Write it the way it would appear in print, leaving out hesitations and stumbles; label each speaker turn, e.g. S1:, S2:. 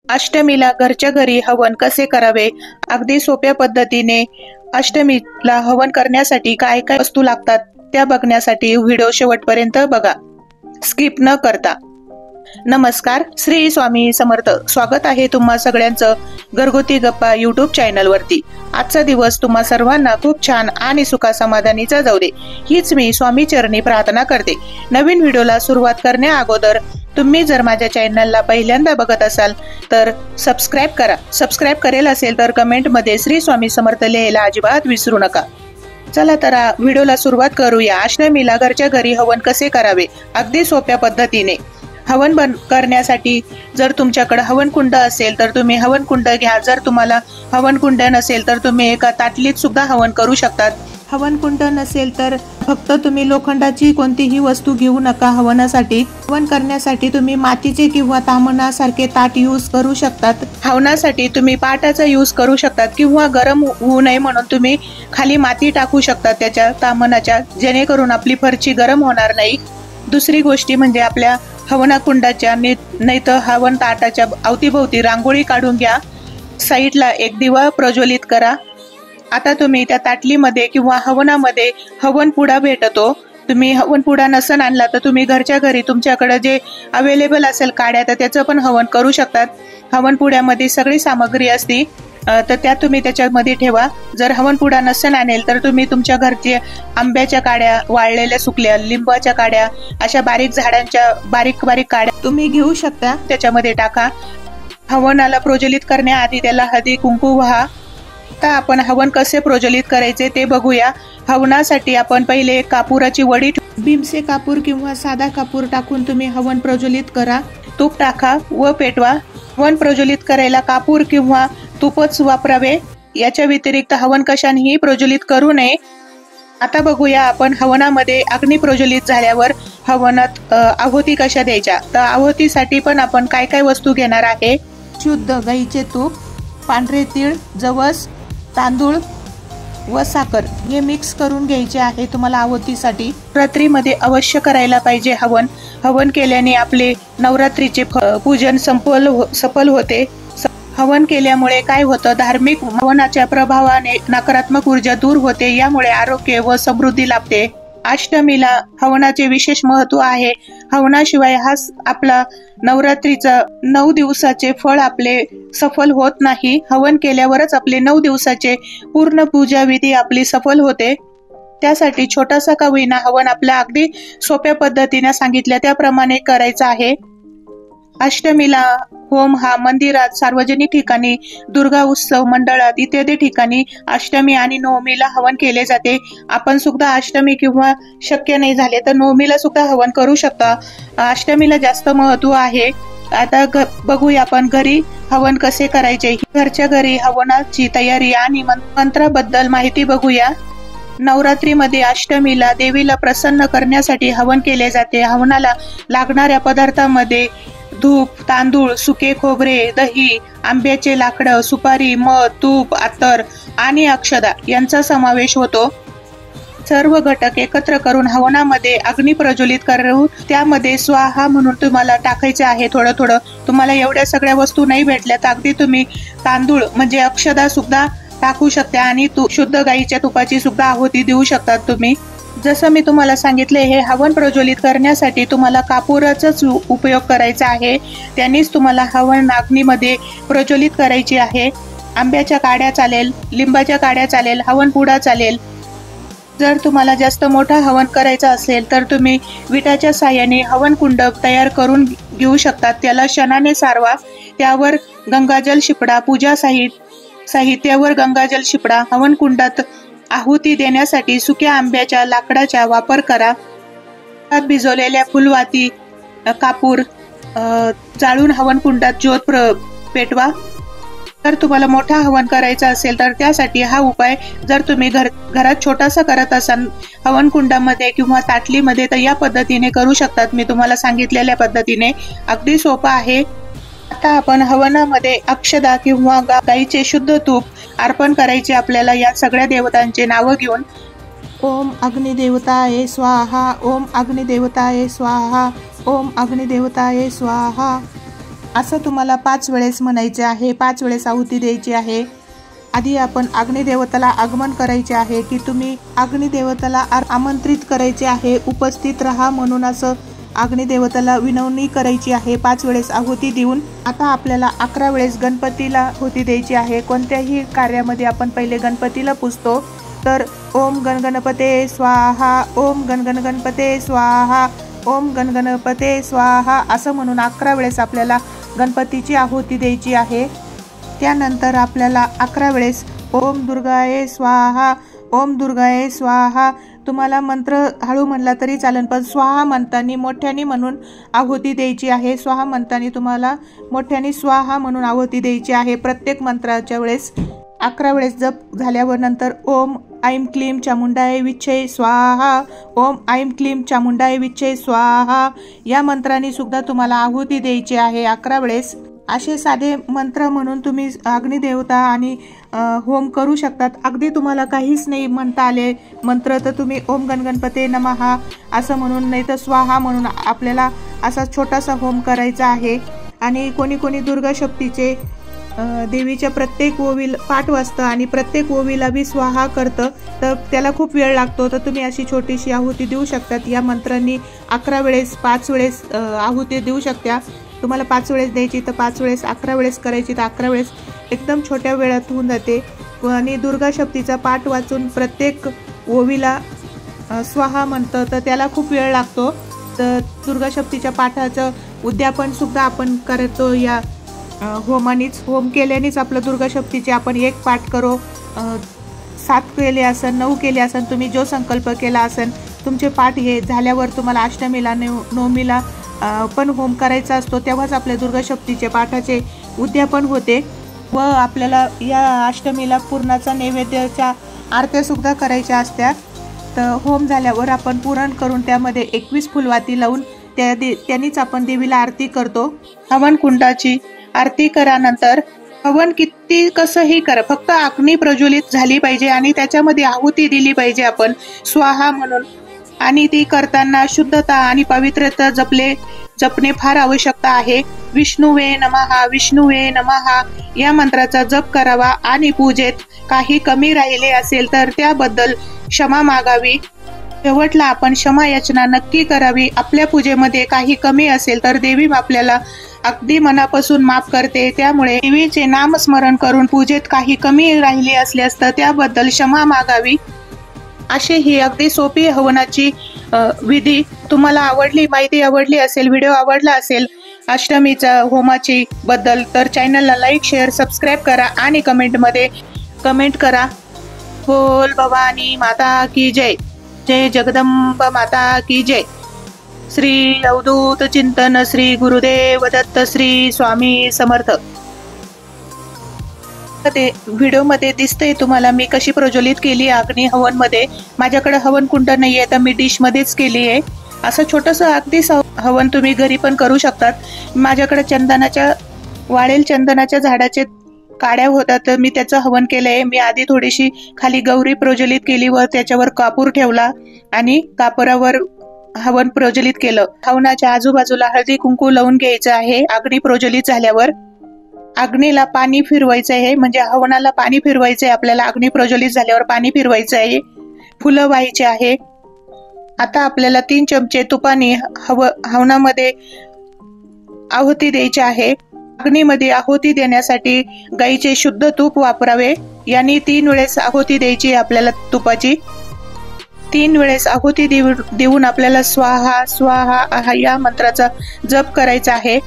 S1: अष्टमीला घरच्या घरी हवन कसे करावे? अगदी सोप्या पद्धतीने अष्टमीला हवन करण्यासाठी काय काय वस्तू लागतात त्या बघण्यासाठी व्हिडिओ शेवटपर्यंत बघा, स्किप न करता. नमस्कार, श्री स्वामी समर्थ. स्वागत आहे तुम्हा सगळ्यांचं घरगुती गप्पा यूट्यूब चॅनल वरती. आजचा दिवस तुम्हा सर्वांना खूप छान आणि सुखासमाधानीचा जाऊ दे, हीच मी स्वामी चरणी प्रार्थना करते. नवीन व्हिडिओला सुरुवात करण्या अगोदर तुम्ही जर माझ्या चॅनलला पहिल्यांदा बघत असाल तर सबस्क्राईब करा. सबस्क्राईब करेल असेल तर कमेंट मध्ये श्री स्वामी समर्थ लिहायला अजिबात विसरू नका. चला तर व्हिडिओला सुरुवात करूया. अष्टमीला घरच्या घरी हवन कसे करावे? अगदी सोप्या पद्धतीने. हवन करण्यासाठी जर तुमच्याकडे हवन कुंड असेल तर तुम्ही हवन कुंड घ्या. जर तुम्हाला हवन कुंड नसेल तर तुम्ही एका ताटलीत सुद्धा हवन करू शकतात. हवन कुंड नसेल तर फक्त तुम्ही लोखंडाची कोणतीही वस्तू घेऊ नका हवनासाठी. हवन करण्यासाठी तुम्ही मातीचे किंवा ताम्हणासारखे ताट यूज करू शकतात. हवनासाठी तुम्ही पाटाचा यूज करू शकतात किंवा गरम होऊ नये म्हणून तुम्ही खाली माती टाकू शकतात त्याच्या ताम्हणाच्या, जेणेकरून आपली फरची गरम होणार नाही. दुसरी गोष्टी म्हणजे आपल्या हवना कुंडाच्या नाही तर हवन ताटाच्या अवतीभोवती रांगोळी काढून घ्या. साईडला एक दिवा प्रज्वलित करा. आता तुम्ही त्या ताटलीमध्ये किंवा हवनामध्ये हवन पुडा भेटतो. तुम्ही हवन पुडा नसन आणला तर तुम्ही घरच्या घरी तुमच्याकडे जे अवेलेबल असेल काड्या तर त्याचं पण हवन करू शकतात. हवन पुड्यामध्ये सगळी सामग्री असते तर त्या तुम्ही त्याच्यामध्ये ठेवा. जर हवन पुडा नसन आणेल तर तुम्ही तुमच्या घरचे आंब्याच्या काड्या, वाळलेल्या सुकल्या लिंबाच्या काड्या, अशा बारीक झाडांच्या बारीक बारीक काड्या तुम्ही घेऊ शकता, त्याच्यामध्ये टाका. हवनाला प्रज्वलित करण्याआधी त्याला हळदी कुंकू व्हा. आता आपण हवन कसे प्रज्वलित करायचे ते बघूया. हवनासाठी आपण पहिले कापुराची वडी, भीमसे कापूर किंवा साधा कापूर टाकून तुम्ही हवन प्रज्वलित करा. तूप टाका व पेटवा. हवन प्रज्वलित करायला कापूर किंवा तूपच वापरावे. याच्या व्यतिरिक्त हवन कशानेही प्रज्वलित करू नये. आता बघूया आपण हवनामध्ये अग्नी प्रज्वलित झाल्यावर हवनात आहुती कशा द्यायच्या. तर आहुतीसाठी पण आपण काय काय वस्तू घेणार आहे. शुद्ध गाईचे तूप, पांढरे तीळ, जवस, तांदूळ व साखर हे मिक्स करून घ्यायचे आहे तुम्हाला आहुतीसाठी. रात्रीमध्ये अवश्य करायला पाहिजे हवन. हवन केल्याने आपले नवरात्रीचे पूजन सफल होते. हवन केल्यामुळे काय होतं, धार्मिक हवनाच्या प्रभावाने नकारात्मक ऊर्जा दूर होते. यामुळे आरोग्य व समृद्धी लाभते. अष्टमीला हवनाचे विशेष महत्व आहे. हवनाशिवाय हा आपला नवरात्रीचा 9 दिवसाचे फळ आपले सफल होत नाही. हवन केल्यावरच आपले 9 दिवसाचे पूर्ण पूजा विधी आपली सफल होते. त्यासाठी छोटासा का होईना हवन आपल्या अगदी सोप्या पद्धतीने सांगितल्या त्याप्रमाणे करायचा आहे. अष्टमीला होम हा मंदिरात, सार्वजनिक ठिकाणी, दुर्गा उत्सव मंडळात इत्यादी ठिकाणी अष्टमी आणि नवमीला हवन केले जाते. आपण सुद्धा अष्टमी किंवा शक्य नाही झाले तर नवमीला सुद्धा हवन करू शकता. अष्टमीला जास्त महत्व आहे. आता बघूया आपण घरी हवन कसे करायचे. घरच्या घरी हवनाची तयारी आणि मंत्राबद्दल माहिती बघूया. नवरात्रीमध्ये अष्टमीला देवीला प्रसन्न करण्यासाठी हवन केले जाते. हवनाला लागणाऱ्या पदार्थामध्ये धूप, तांदूळ, सुके खोबरे, दही, आंब्याचे लाकडं, सुपारी, मध, तूप, अत्तर आणि अक्षदा यांचा समावेश होतो. सर्व घटक एकत्र करून हवनामध्ये अग्नी प्रज्वलित करून त्यामध्ये स्वाहा म्हणून तुम्हाला टाकायचे आहे. थोडं थोडं तुम्हाला एवढ्या सगळ्या वस्तू नाही भेटल्या तर अगदी तुम्ही तांदूळ म्हणजे अक्षदा सुद्धा टाकू शकता आणि शुद्ध गाईच्या तुपाची सुद्धा आहुती देऊ शकतात तुम्ही. जसं मी तुम्हाला सांगितले, हे हवन प्रज्वलित करण्यासाठी तुम्हाला कापुराचाच उपयोग करायचा आहे. त्यांनीच तुम्हाला हवन अग्नीमध्ये प्रज्वलित करायची आहे. आंब्याच्या काड्या चालेल, लिंबाच्या काड्या चालेल, हवन पुडा चालेल. जर तुम्हाला जास्त मोठा हवन करायचा असेल तर तुम्ही विटाच्या साह्याने हवन कुंड तयार करून घेऊ शकतात. त्याला शणाने सारवा. त्यावर गंगाजल शिपडा. पूजा साहित्यावर गंगाजल शिपडा. हवन कुंडात आहुती देण्यासाठी सुक्या आंब्याच्या लाकडाचा वापर करा. भिजवलेल्या फुलवाती, कापूर जाळून हवन कुंडात ज्योत पेटवा. जर तुम्हाला मोठा हवन करायचा असेल तर त्यासाठी हा उपाय जर तुम्ही घरात छोटासा करत असाल हवन कुंडामध्ये किंवा ताटलीमध्ये तर या पद्धतीने करू शकतात. मी तुम्हाला सांगितलेल्या पद्धतीने अगदी सोपा आहे. आता आपण हवनामध्ये अक्षदा किंवा गाईचे शुद्ध तूप अर्पण करायचे आपल्याला. या सगळ्या देवतांचे नाव घेऊन ओम अग्निदेवताये स्वाहा, ओम अग्निदेवताये स्वाहा, ओम अग्निदेवताये स्वाहा. असं तुम्हाला 5 वेळेस म्हणायचे आहे, 5 वेळेस आहुती द्यायची आहे। आधी आपण अग्निदेवताला आगमन करायचे आहे की तुम्ही अग्निदेवताला आमंत्रित करायचे आहे, उपस्थित राहा म्हणून असं अग्निदेवताला विनवणी करायची आहे 5 वेळेस आहुती देऊन। आता आपल्याला 11 वेळेस गणपतीला आहुती द्यायची आहे। कोणत्याही कार्यामध्ये आपण पहिले गणपतीला पूजतो, तर ओम गणगणपते स्वाहा, ओम गणगणपते स्वाहा, ओम गणगणपते स्वाहा असं म्हणून 11 वेळेस आपल्याला गणपतीची आहुती द्यायची आहे। त्यानंतर आपल्याला 11 वेळेस ओम दुर्गाये स्वाहा, ओम दुर्गाये स्वाहा, तुम्हाला मंत्र हळू म्हणला तरी चालेल, पण स्वाहा म्हणताना मोठ्याने म्हणून आहुती द्यायची आहे। स्वाहा म्हणताना तुम्हाला मोठ्याने स्वाहा म्हणून आहुती द्यायची आहे प्रत्येक मंत्राच्या वेळेस। 11 वेळेस जप झाल्यावर नंतर ओम ऐं क्लीं चामुंडाय विच्चे स्वाहा, ओम ऐं क्लीं चामुंडाय विच्चे स्वाहा या मंत्राने सुद्धा तुम्हाला आहुती द्यायची आहे 11 वेळेस। असे साधे मंत्र म्हणून तुम्ही अग्निदेवता आणि होम करू शकतात। अगदी तुम्हाला काहीच नाही म्हणता आले मंत्र तर तुम्ही ओम गणगणपते नमः असं म्हणून, नाही तर स्वाहा म्हणून आपल्याला असा छोटासा होम करायचा आहे। आणि कोणी कोणी दुर्गा शक्तीचे देवीच्या प्रत्येक ओवीला पाठ वाचतं आणि प्रत्येक ओवीला बी स्वाहा करतं, तर त्याला खूप वेळ लागतो, तर तुम्ही अशी छोटीशी आहुती देऊ शकतात। या मंत्रांनी 11 वेळेस 5 वेळेस आहुती देऊ शकता। तुम्हाला 5 वेळेस द्यायची तर 5 वेळेस, 11 वेळेस करायची तर 11 वेळेस, एकदम छोट्या वेळात होऊन जाते। आणि दुर्गा शक्तीचा पाठ वाचून प्रत्येक ओवीला स्वाहा म्हणतं, तर त्याला खूप वेळ लागतो। तर दुर्गा शक्तीच्या पाठाचं उद्यापन सुद्धा आपण करतो या होमानीच। होम केल्यानेच आपलं दुर्गा शक्तीचे आपण 1 पाठ करो, 7 केले असन, 9 केले असन, तुम्ही जो संकल्प केला असन तुमचे पाठ हे झाल्यावर तुम्हाला अष्टमीला नवमीला पण होम करायचा असतो, तेव्हाच आपल्या दुर्गा शक्तीचे पाठाचे उद्यापन होते। व आपल्याला या अष्टमीला पुरणाचा नैवेद्याच्या आरत्या सुद्धा करायच्या असतात। तर होम झाल्यावर आपण पुरण करून त्यामध्ये 21 फुलवाती लावून त्यांनीच आपण देवीला आरती करतो। हवन कुंडाची आरती करा, नंतर हवन किती कसंही करा, फक्त अग्नी प्रज्वलित झाली पाहिजे आणि त्याच्यामध्ये आहुती दिली पाहिजे आपण स्वाहा म्हणून। आणि ती करताना शुद्धता आणि पवित्रता जपणे फार आवश्यकता आहे। विष्णुवे नमः, विष्णुवे नमः या मंत्राचा जप करावा आणि पूजेत काही कमी राहिले असेल तर त्याबद्दल क्षमा मागावी। शेवटला आपण क्षमा याचना नक्की करावी। आपल्या पूजेमध्ये काही कमी असेल तर देवी आपल्याला अगदी मनापासून माफ करते, त्यामुळे देवीचे नामस्मरण करून पूजेत काही कमी राहिले असल्यास तर त्याबद्दल क्षमा मागावी। अशी ही अगदी सोपी हवनाची विधी तुम्हाला आवडली, माहिती आवडली असेल, व्हिडिओ आवडला असेल अष्टमीचा होमाची बद्दल, तर चॅनलला लाईक, शेअर, सबस्क्राईब करा आणि कमेंटमध्ये कमेंट करा। बोल भवानी माता की जय, जय जगदंबा माता की जय। श्री अवधूत चिंतन, श्री गुरुदेव दत्त, श्री स्वामी समर्थ। ते व्हिडिओमध्ये दिसतंय तुम्हाला मी कशी प्रज्वलित केली अग्नी हवन मध्ये। माझ्याकडे हवन कुंड नाहीये तर मी डिश मध्येच केली आहे। असं छोटंसं अगदी हवन तुम्ही घरी पण करू शकतात। माझ्याकडे वाळेल चंदनाच्या झाडाचे काड्या होतात, तर मी त्याचं हवन केलंय। मी आधी थोडीशी खाली गौरी प्रज्वलित केली व त्याच्यावर कापूर ठेवला आणि कापुरावर हवन प्रज्वलित केलं। हवनाच्या आजूबाजूला हळदी कुंकू लावून घ्यायचं आहे। अग्नी प्रज्वलित झाल्यावर अग्नीला पाणी फिरवायचं आहे, म्हणजे हवनाला पाणी फिरवायचं आहे आपल्याला। अग्नी प्रज्वलित झाल्यावर पाणी फिरवायचं आहे, फुलं व्हायचे आहे। आता आपल्याला 3 चमचे तुपाने हवनामध्ये आहुती द्यायची आहे। अग्नीमध्ये आहुती देण्यासाठी गाईचे शुद्ध तूप वापरावे। यांनी 3 वेळेस आहुती द्यायची आपल्याला तुपाची। 3 वेळेस आहुती देऊन आपल्याला स्वाहा स्वाहा या मंत्राचा जप करायचा आहे।